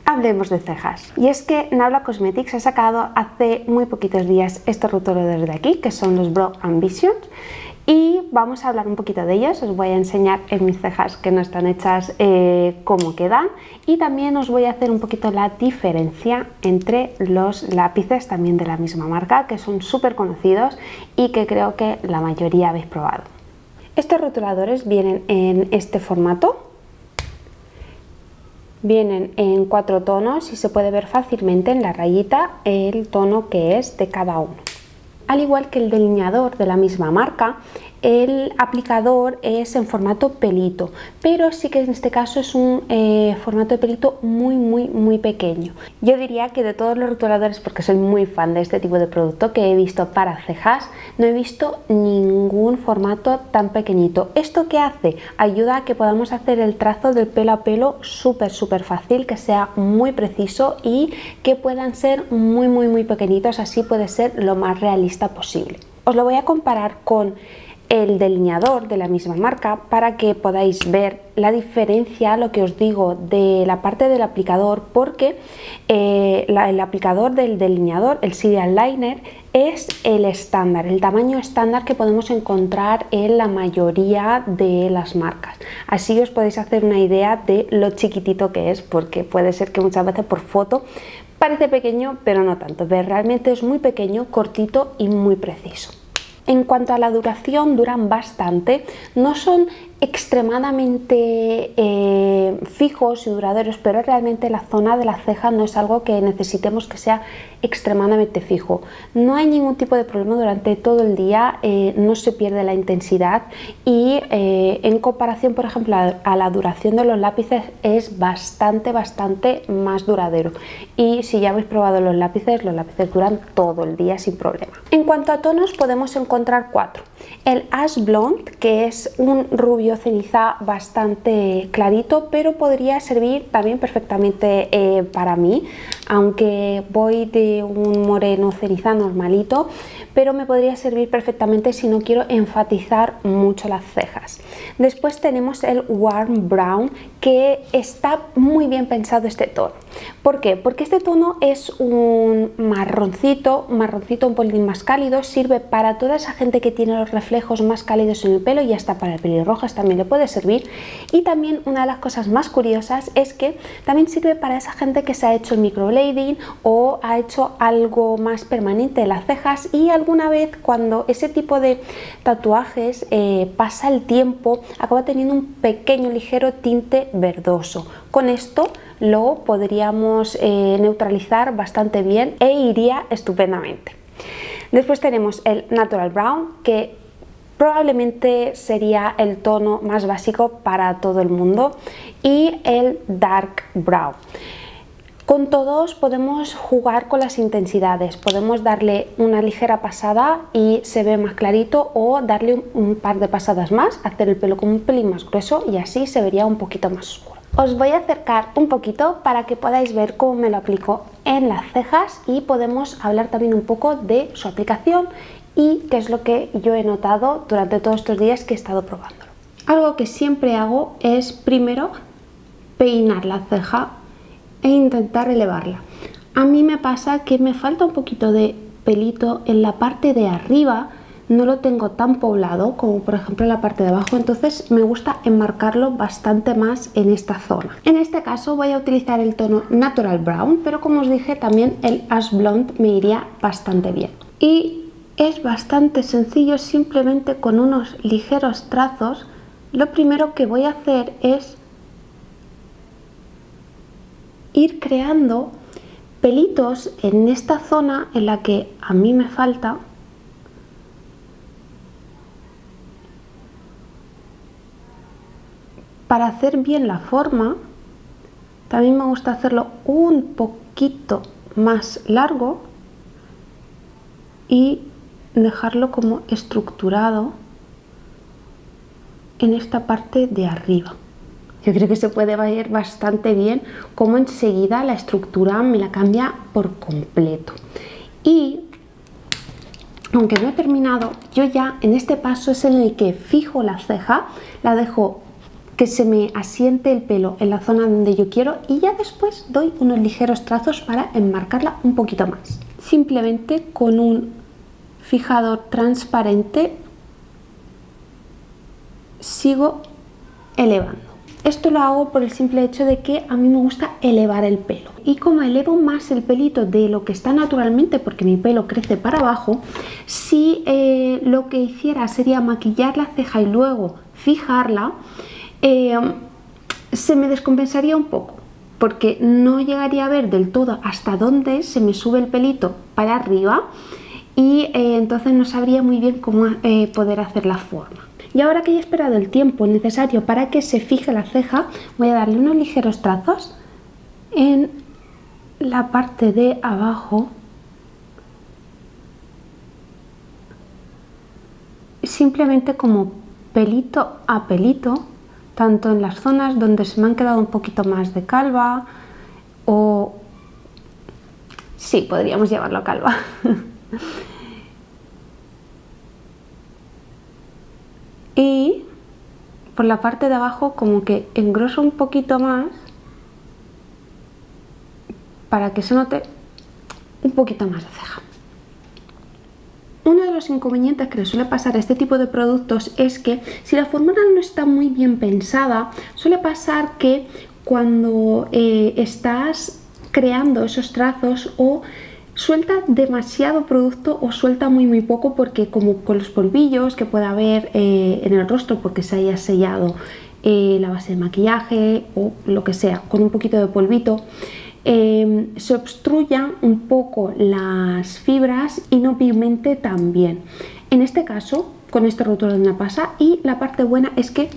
hablemos de cejas. Y es que Nabla Cosmetics ha sacado hace muy poquitos días estos rotuladores de aquí, que son los Brow Ambitions. Y vamos a hablar un poquito de ellos. Os voy a enseñar en mis cejas que no están hechas cómo quedan, y también os voy a hacer un poquito la diferencia entre los lápices también de la misma marca, que son súper conocidos y que creo que la mayoría habéis probado. Estos rotuladores vienen en este formato, vienen en 4 tonos y se puede ver fácilmente en la rayita el tono que es de cada uno. Al igual que el delineador de la misma marca, el aplicador es en formato pelito, pero sí que en este caso es un formato de pelito muy pequeño. Yo diría que de todos los rotuladores, porque soy muy fan de este tipo de producto que he visto para cejas, no he visto ningún formato tan pequeñito. ¿Esto qué hace? Ayuda a que podamos hacer el trazo del pelo a pelo súper fácil, que sea muy preciso y que puedan ser muy pequeñitos, así puede ser lo más realista posible. Os lo voy a comparar con el delineador de la misma marca para que podáis ver la diferencia, lo que os digo, de la parte del aplicador, porque el aplicador del delineador, el Serial Liner, es el estándar, el tamaño estándar que podemos encontrar en la mayoría de las marcas. Así os podéis hacer una idea de lo chiquitito que es, porque puede ser que muchas veces por foto parece pequeño, pero no tanto. Pero realmente es muy pequeño, cortito y muy preciso. En cuanto a la duración, duran bastante, no son extremadamente fijos y duraderos, pero realmente la zona de la ceja no es algo que necesitemos que sea extremadamente fijo. No hay ningún tipo de problema durante todo el día, no se pierde la intensidad y en comparación, por ejemplo, a la duración de los lápices es bastante más duradero. Y si ya habéis probado los lápices duran todo el día sin problema. En cuanto a tonos, podemos encontrar 4. El Ash Blonde, que es un rubio ceniza bastante clarito, pero podría servir también perfectamente para mí, aunque voy de un moreno ceniza normalito, pero me podría servir perfectamente si no quiero enfatizar mucho las cejas. Después tenemos el Warm Brown, que está muy bien pensado este tono. ¿Por qué? Porque este tono es un marroncito un pelín más cálido, sirve para toda esa gente que tiene los reflejos más cálidos en el pelo y hasta para pelirrojas también le puede servir. Y también una de las cosas más curiosas es que también sirve para esa gente que se ha hecho el microblading o ha hecho algo más permanente en las cejas, y alguna vez cuando ese tipo de tatuajes pasa el tiempo acaba teniendo un pequeño ligero tinte verdoso. Con esto lo podríamos neutralizar bastante bien e iría estupendamente. Después tenemos el Natural Brown, que probablemente sería el tono más básico para todo el mundo, y el Dark Brown. Con todos podemos jugar con las intensidades, podemos darle una ligera pasada y se ve más clarito, o darle un par de pasadas más, hacer el pelo como un pelín más grueso y así se vería un poquito más oscuro. Os voy a acercar un poquito para que podáis ver cómo me lo aplico en las cejas, y podemos hablar también un poco de su aplicación y qué es lo que yo he notado durante todos estos días que he estado probándolo. Algo que siempre hago es primero peinar la ceja e intentar elevarla. A mí me pasa que me falta un poquito de pelito en la parte de arriba, no lo tengo tan poblado como por ejemplo en la parte de abajo, entonces me gusta enmarcarlo bastante más en esta zona. En este caso voy a utilizar el tono Natural Brown, pero como os dije también el Ash Blonde me iría bastante bien. Y es bastante sencillo, simplemente con unos ligeros trazos. Lo primero que voy a hacer es ir creando pelitos en esta zona en la que a mí me falta, para hacer bien la forma. También me gusta hacerlo un poquito más largo y dejarlo como estructurado en esta parte de arriba. Yo creo que se puede ver bastante bien cómo enseguida la estructura me la cambia por completo. Y aunque no he terminado, yo ya en este paso es en el que fijo la ceja, la dejo que se me asiente el pelo en la zona donde yo quiero y ya después doy unos ligeros trazos para enmarcarla un poquito más. Simplemente con un fijador transparente sigo elevando. Esto lo hago por el simple hecho de que a mí me gusta elevar el pelo. Y como elevo más el pelito de lo que está naturalmente, porque mi pelo crece para abajo, si lo que hiciera sería maquillar la ceja y luego fijarla, se me descompensaría un poco, porque no llegaría a ver del todo hasta dónde se me sube el pelito para arriba y entonces no sabría muy bien cómo poder hacer la forma. Y ahora que ya he esperado el tiempo necesario para que se fije la ceja, voy a darle unos ligeros trazos en la parte de abajo, simplemente como pelito a pelito, tanto en las zonas donde se me han quedado un poquito más de calva o... sí, podríamos llevarlo a calva. Y por la parte de abajo como que engroso un poquito más para que se note un poquito más de ceja. Uno de los inconvenientes que le suele pasar a este tipo de productos es que si la fórmula no está muy bien pensada, suele pasar que cuando estás creando esos trazos o suelta demasiado producto o suelta muy poco, porque como con los polvillos que puede haber en el rostro porque se haya sellado la base de maquillaje o lo que sea con un poquito de polvito, se obstruyan un poco las fibras y no pigmente tan bien. En este caso con este rotulador no pasa, y la parte buena es que,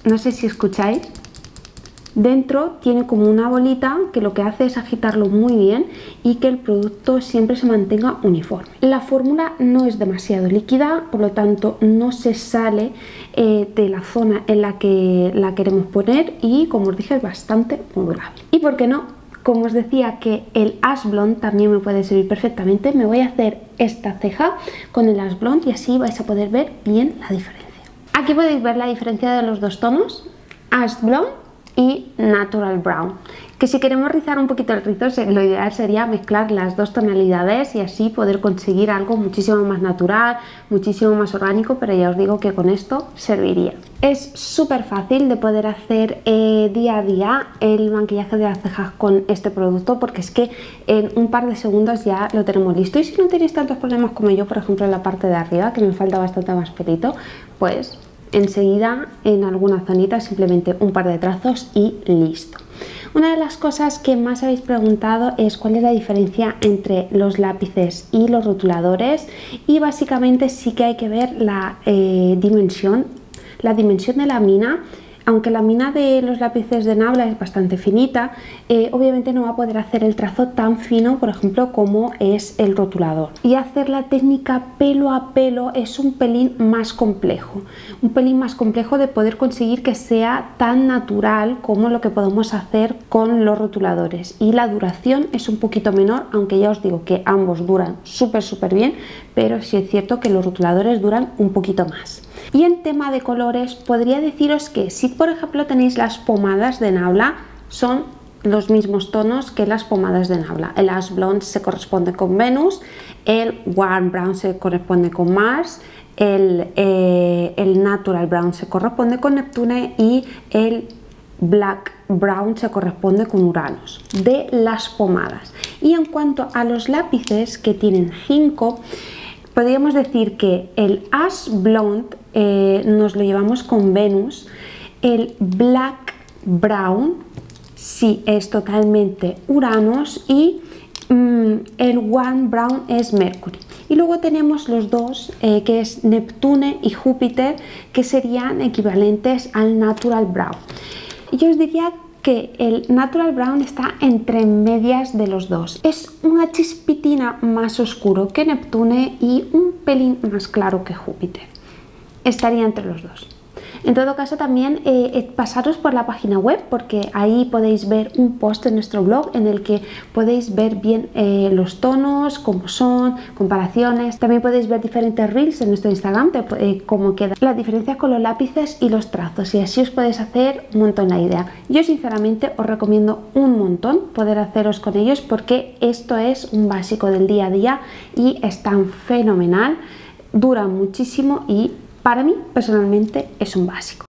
no sé si escucháis, dentro tiene como una bolita que lo que hace es agitarlo muy bien y que el producto siempre se mantenga uniforme. La fórmula no es demasiado líquida, por lo tanto no se sale de la zona en la que la queremos poner, y como os dije es bastante modulable. Y por qué no, como os decía que el Ash Blonde también me puede servir perfectamente, me voy a hacer esta ceja con el Ash Blonde y así vais a poder ver bien la diferencia. Aquí podéis ver la diferencia de los dos tonos, Ash Blonde y Natural Brown, que si queremos rizar un poquito el rizo, lo ideal sería mezclar las dos tonalidades y así poder conseguir algo muchísimo más natural, muchísimo más orgánico, pero ya os digo que con esto serviría. Es súper fácil de poder hacer día a día el maquillaje de las cejas con este producto, porque es que en un par de segundos ya lo tenemos listo. Y si no tenéis tantos problemas como yo, por ejemplo en la parte de arriba, que me falta bastante más pelito, pues enseguida en alguna zonita simplemente un par de trazos y listo. Una de las cosas que más habéis preguntado es cuál es la diferencia entre los lápices y los rotuladores, y básicamente sí que hay que ver la dimensión de la mina. Aunque la mina de los lápices de Nabla es bastante finita, obviamente no va a poder hacer el trazo tan fino, por ejemplo, como es el rotulador. Y hacer la técnica pelo a pelo es un pelín más complejo. Un pelín más complejo de poder conseguir que sea tan natural como lo que podemos hacer con los rotuladores. Y la duración es un poquito menor, aunque ya os digo que ambos duran súper bien, pero sí es cierto que los rotuladores duran un poquito más. Y en tema de colores podría deciros que si por ejemplo tenéis las pomadas de Nabla, son los mismos tonos que las pomadas de Nabla. El Ash Blonde se corresponde con Venus, el Warm Brown se corresponde con Mars, el Natural Brown se corresponde con Neptune y el Black Brown se corresponde con Uranus, de las pomadas. Y en cuanto a los lápices, que tienen 5, podríamos decir que el Ash Blonde nos lo llevamos con Venus, el Black Brown sí es totalmente Uranus y el Warm Brown es Mercury. Y luego tenemos los dos que es Neptune y Júpiter, que serían equivalentes al Natural Brown. Yo os diría que el Natural Brown está entre medias de los dos. Es una chispitina más oscuro que Neptune y un pelín más claro que Júpiter. Estaría entre los dos. En todo caso también pasaros por la página web, porque ahí podéis ver un post en nuestro blog en el que podéis ver bien los tonos, cómo son, comparaciones. También podéis ver diferentes reels en nuestro Instagram, cómo quedan las diferencias con los lápices y los trazos, y así os podéis hacer un montón la idea. Yo sinceramente os recomiendo un montón poder haceros con ellos, porque esto es un básico del día a día y están fenomenal, duran muchísimo y para mí personalmente es un básico.